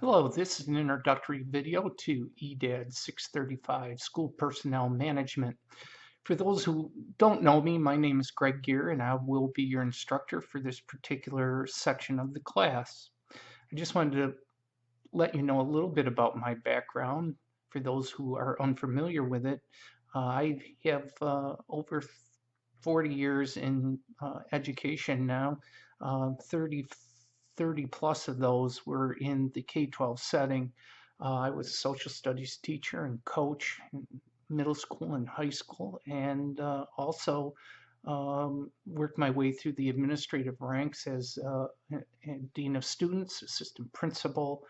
Hello, this is an introductory video to EDAD 635 School Personnel Management. For those who don't know me, my name is Greg Gear and I will be your instructor for this particular section of the class. I just wanted to let you know a little bit about my background for those who are unfamiliar with it. I have over 40 years in education now. 30 plus of those were in the K-12 setting. I was a social studies teacher and coach in middle school and high school, and also worked my way through the administrative ranks as dean of students, assistant principal,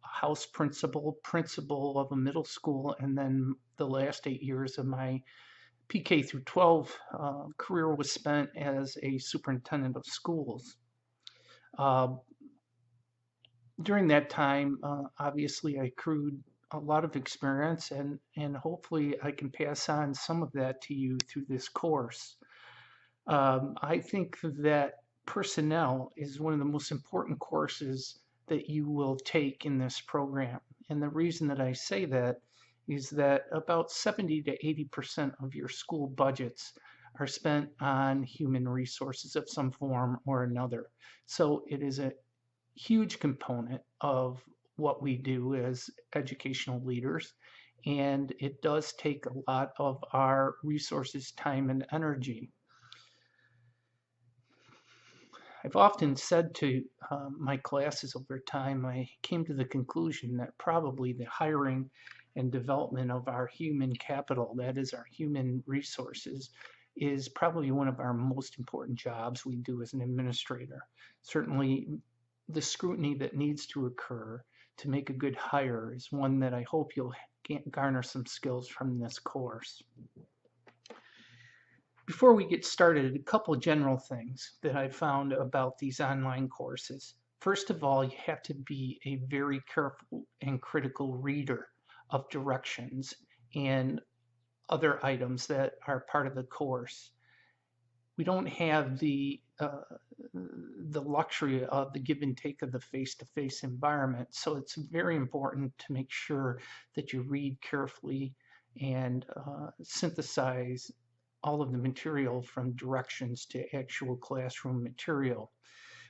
house principal, principal of a middle school, and then the last 8 years of my PK through 12 career was spent as a superintendent of schools. Uh, During that time, obviously, I accrued a lot of experience, and hopefully, I can pass on some of that to you through this course. I think that personnel is one of the most important courses that you will take in this program. And the reason that I say that is that about 70 to 80% of your school budgets are spent on human resources of some form or another. So it is a huge component of what we do as educational leaders. And it does take a lot of our resources, time, and energy. I've often said to my classes over time, I came to the conclusion that probably the hiring and development of our human capital, that is our human resources, is probably one of our most important jobs we do as an administrator. Certainly, the scrutiny that needs to occur to make a good hire is one that I hope you'll garner some skills from this course. Before we get started, a couple general things that I found about these online courses. First of all, you have to be a very careful and critical reader of directions and other items that are part of the course. We don't have the luxury of the give and take of the face-to-face environment, so it's very important to make sure that you read carefully and synthesize all of the material from directions to actual classroom material.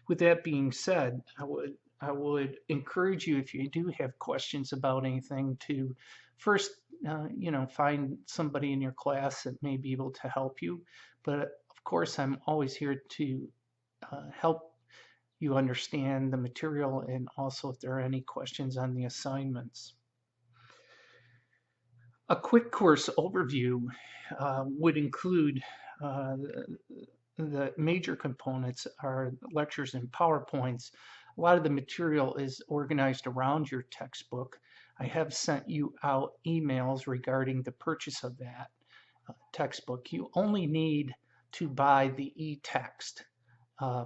With that being said, I would encourage you, if you do have questions about anything, to first find somebody in your class that may be able to help you. But of course, I'm always here to help you understand the material and also if there are any questions on the assignments. A quick course overview would include the major components are lectures and PowerPoints. A lot of the material is organized around your textbook. I have sent you out emails regarding the purchase of that textbook. You only need to buy the e-text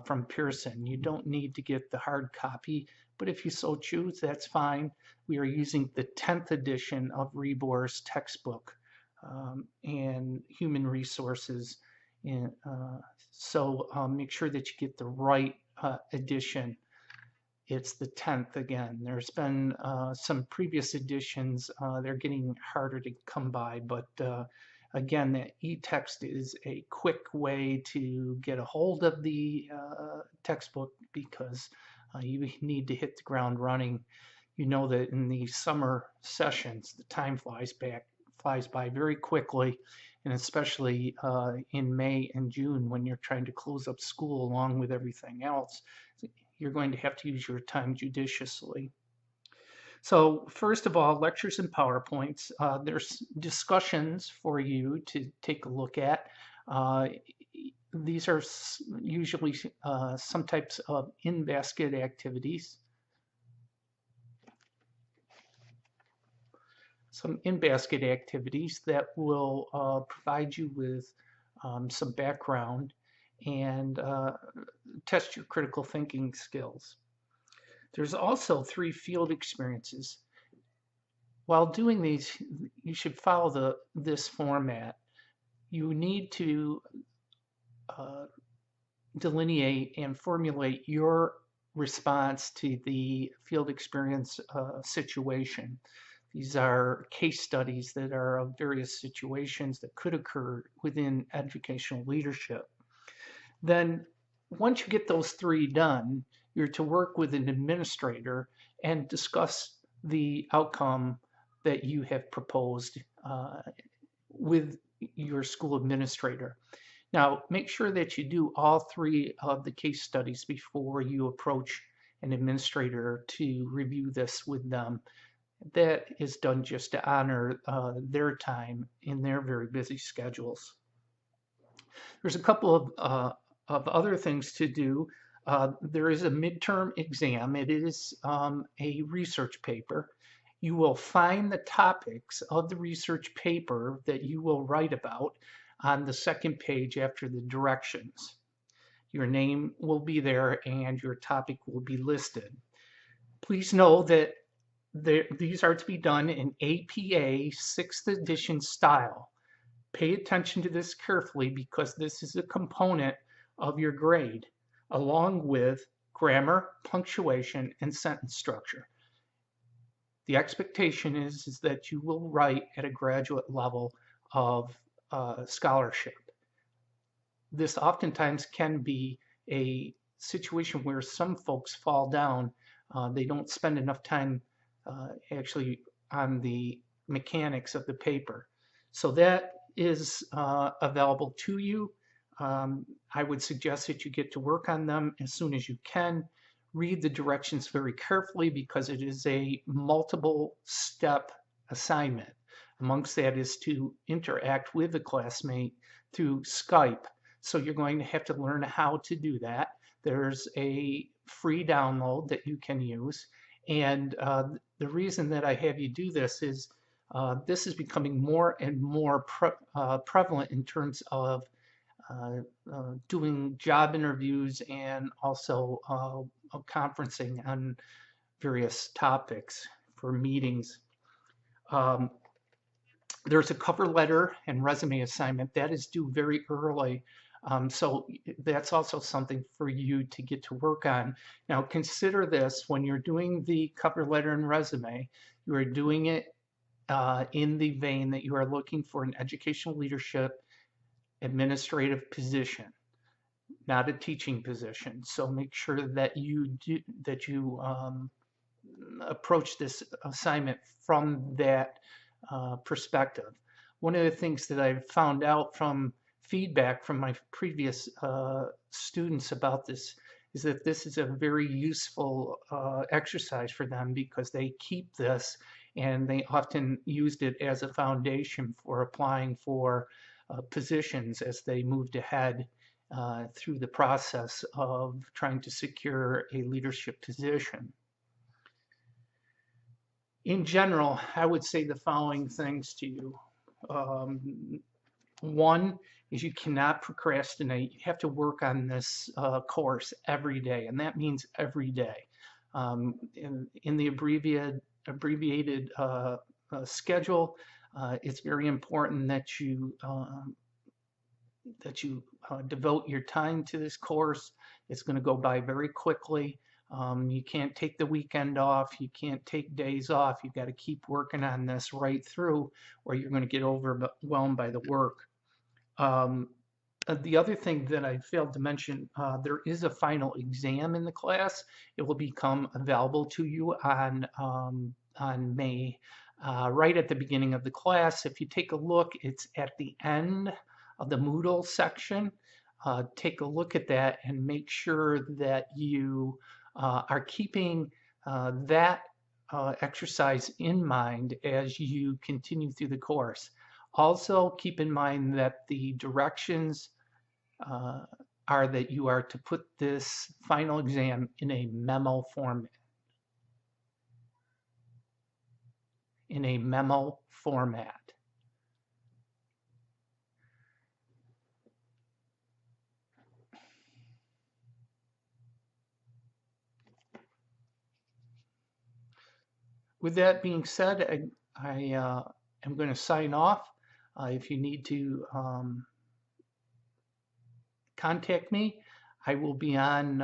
from Pearson. You don't need to get the hard copy, but if you so choose, that's fine. We are using the 10th edition of Rebor's textbook and human resources. So make sure that you get the right edition. It's the 10th again. There's been some previous editions. They're getting harder to come by, but again, the e-text is a quick way to get a hold of the textbook because you need to hit the ground running. You know that in the summer sessions, the time flies by very quickly, and especially in May and June when you're trying to close up school along with everything else, you're going to have to use your time judiciously. So first of all, lectures and PowerPoints. There's discussions for you to take a look at. These are usually some types of in-basket activities. Some in-basket activities that will provide you with some background and test your critical thinking skills. There's also 3 field experiences. While doing these, you should follow this format. You need to delineate and formulate your response to the field experience situation. These are case studies that are of various situations that could occur within educational leadership. Then once you get those three done, you're to work with an administrator and discuss the outcome that you have proposed with your school administrator. Now, make sure that you do all three of the case studies before you approach an administrator to review this with them. That is done just to honor their time in their very busy schedules. There's a couple of other things to do. There is a midterm exam. It is a research paper. You will find the topics of the research paper that you will write about on the second page after the directions. Your name will be there and your topic will be listed. Please know that these are to be done in APA 6th edition style. Pay attention to this carefully because this is a component of your grade, along with grammar, punctuation, and sentence structure. The expectation is that you will write at a graduate level of scholarship. This oftentimes can be a situation where some folks fall down. They don't spend enough time actually on the mechanics of the paper. So that is available to you. I would suggest that you get to work on them as soon as you can. Read the directions very carefully because it is a multiple step assignment. Amongst that is to interact with a classmate through Skype. So you're going to have to learn how to do that. There's a free download that you can use. And the reason that I have you do this is becoming more and more prevalent in terms of doing job interviews and also conferencing on various topics for meetings. There's a cover letter and resume assignment that is due very early. So that's also something for you to get to work on. Now consider this, when you're doing the cover letter and resume, you are doing it in the vein that you are looking for an educational leadership administrative position, not a teaching position. So make sure that you approach this assignment from that perspective. One of the things that I've found out from feedback from my previous students about this is that this is a very useful exercise for them because they keep this and they often used it as a foundation for applying for positions as they moved ahead through the process of trying to secure a leadership position. In general, I would say the following things to you. One is you cannot procrastinate. You have to work on this course every day, and that means every day. In the abbreviated schedule, it's very important that you devote your time to this course. It's going to go by very quickly. You can't take the weekend off. You can't take days off. You've got to keep working on this right through, or you're going to get overwhelmed by the work. The other thing that I failed to mention, there is a final exam in the class. It will become available to you on May, right at the beginning of the class. If you take a look, it's at the end of the Moodle section. Take a look at that and make sure that you are keeping that exercise in mind as you continue through the course. Also, keep in mind that the directions are that you are to put this final exam in a memo format. In a memo format. With that being said, I am going to sign off. If you need to contact me, I will be on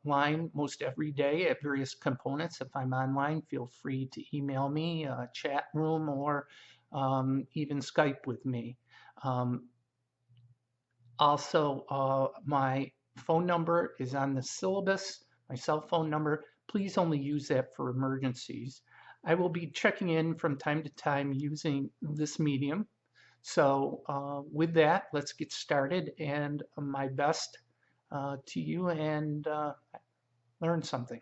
line most every day at various components. If I'm online, feel free to email me, chat room, or even Skype with me. Um, Also, my phone number is on the syllabus, my cell phone number. Please only use that for emergencies. I will be checking in from time to time using this medium. So with that, let's get started, and my best to you, and learn something.